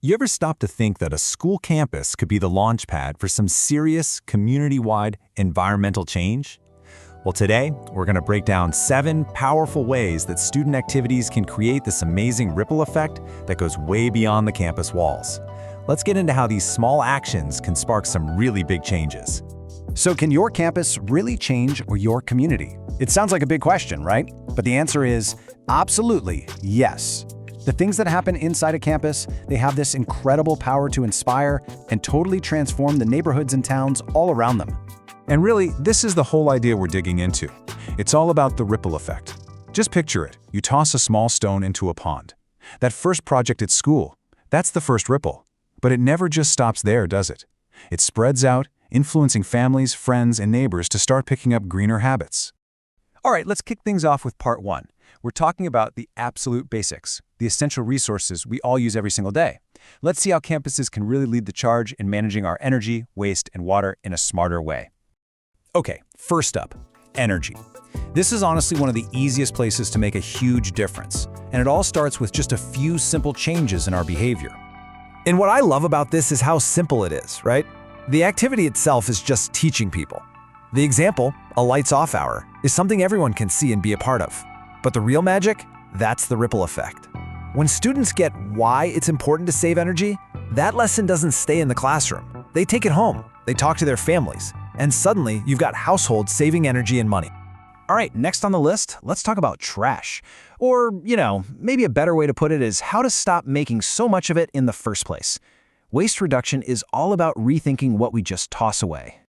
You ever stop to think that a school campus could be the launch pad for some serious, community-wide environmental change? Well, today, we're going to break down 7 powerful ways that student activities can create this amazing ripple effect that goes way beyond the campus walls. Let's get into how these small actions can spark some really big changes. So can your campus really change your community? It sounds like a big question, right? But the answer is absolutely yes. The things that happen inside a campus, they have this incredible power to inspire and totally transform the neighborhoods and towns all around them. And really, this is the whole idea we're digging into. It's all about the ripple effect. Just picture it. You toss a small stone into a pond. That first project at school, that's the first ripple. But it never just stops there, does it? It spreads out, influencing families, friends, and neighbors to start picking up greener habits. All right, let's kick things off with part 1. We're talking about the absolute basics, the essential resources we all use every single day. Let's see how campuses can really lead the charge in managing our energy, waste, and water in a smarter way. Okay, first up, energy. This is honestly one of the easiest places to make a huge difference, and it all starts with just a few simple changes in our behavior. And what I love about this is how simple it is, right? The activity itself is just teaching people. The example, a lights-off hour, is something everyone can see and be a part of. But the real magic? That's the ripple effect. When students get why it's important to save energy, that lesson doesn't stay in the classroom. They take it home, they talk to their families, and suddenly you've got households saving energy and money. All right, next on the list, let's talk about trash. Or, maybe a better way to put it is how to stop making so much of it in the first place. Waste reduction is all about rethinking what we just toss away.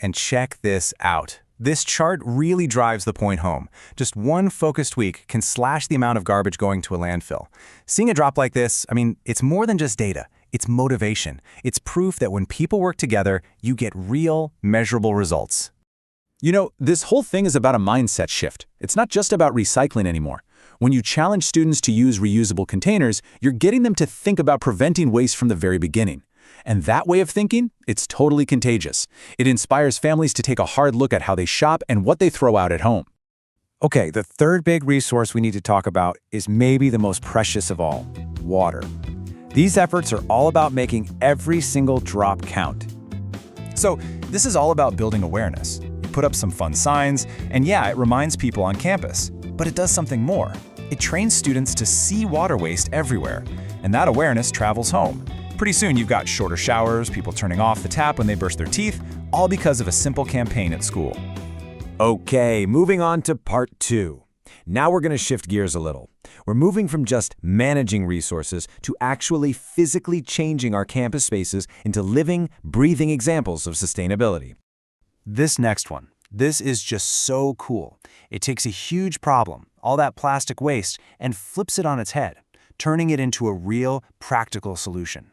And check this out. This chart really drives the point home. Just one focused week can slash the amount of garbage going to a landfill. Seeing a drop like this, it's more than just data. It's motivation. It's proof that when people work together, you get real, measurable results. This whole thing is about a mindset shift. It's not just about recycling anymore. When you challenge students to use reusable containers, you're getting them to think about preventing waste from the very beginning. And that way of thinking, it's totally contagious. It inspires families to take a hard look at how they shop and what they throw out at home. Okay, the third big resource we need to talk about is maybe the most precious of all, water. These efforts are all about making every single drop count. So this is all about building awareness. You put up some fun signs, and yeah, it reminds people on campus. But it does something more. It trains students to see water waste everywhere, and that awareness travels home. Pretty soon you've got shorter showers, people turning off the tap when they brush their teeth, all because of a simple campaign at school. Okay, moving on to part 2. Now we're going to shift gears a little. We're moving from just managing resources to actually physically changing our campus spaces into living, breathing examples of sustainability. This next one, this is just so cool. It takes a huge problem, all that plastic waste, and flips it on its head, turning it into a real, practical solution.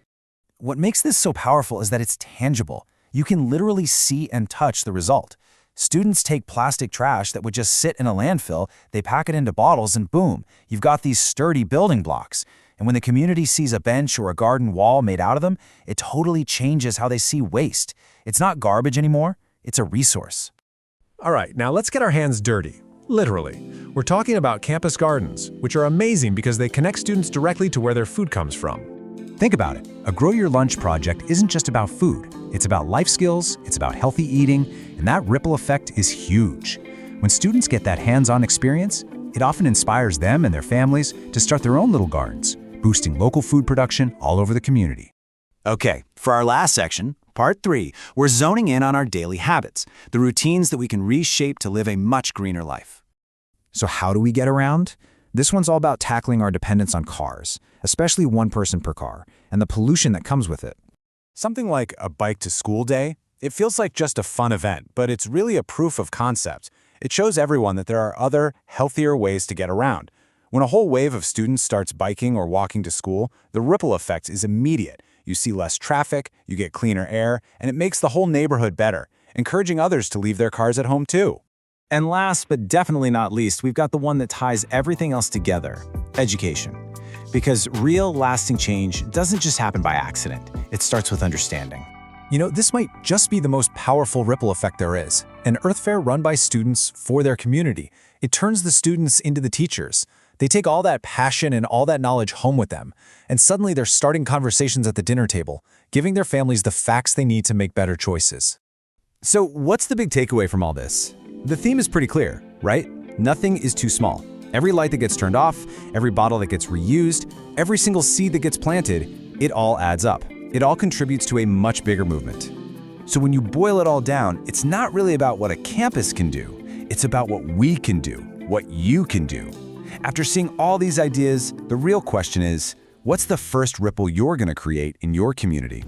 What makes this so powerful is that it's tangible. You can literally see and touch the result. Students take plastic trash that would just sit in a landfill, they pack it into bottles, and boom, you've got these sturdy building blocks. And when the community sees a bench or a garden wall made out of them, it totally changes how they see waste. It's not garbage anymore, it's a resource. All right, now let's get our hands dirty. Literally. We're talking about campus gardens, which are amazing because they connect students directly to where their food comes from. Think about it. A Grow Your Lunch project isn't just about food. It's about life skills, it's about healthy eating, and that ripple effect is huge. When students get that hands-on experience, it often inspires them and their families to start their own little gardens, boosting local food production all over the community. Okay, for our last section, part 3, we're zoning in on our daily habits, the routines that we can reshape to live a much greener life. So how do we get around? This one's all about tackling our dependence on cars, especially one person per car, and the pollution that comes with it. Something like a bike to school day, it feels like just a fun event, but it's really a proof of concept. It shows everyone that there are other, healthier ways to get around. When a whole wave of students starts biking or walking to school, the ripple effect is immediate. You see less traffic, you get cleaner air, and it makes the whole neighborhood better, encouraging others to leave their cars at home too. And last but definitely not least, we've got the one that ties everything else together, education. Because real, lasting change doesn't just happen by accident. It starts with understanding. This might just be the most powerful ripple effect there is. An Earth Fair run by students for their community. It turns the students into the teachers. They take all that passion and all that knowledge home with them, and suddenly they're starting conversations at the dinner table, giving their families the facts they need to make better choices. So what's the big takeaway from all this? The theme is pretty clear, right? Nothing is too small. Every light that gets turned off, every bottle that gets reused, every single seed that gets planted, it all adds up. It all contributes to a much bigger movement. So when you boil it all down, it's not really about what a campus can do. It's about what we can do, what you can do. After seeing all these ideas, the real question is, what's the first ripple you're going to create in your community?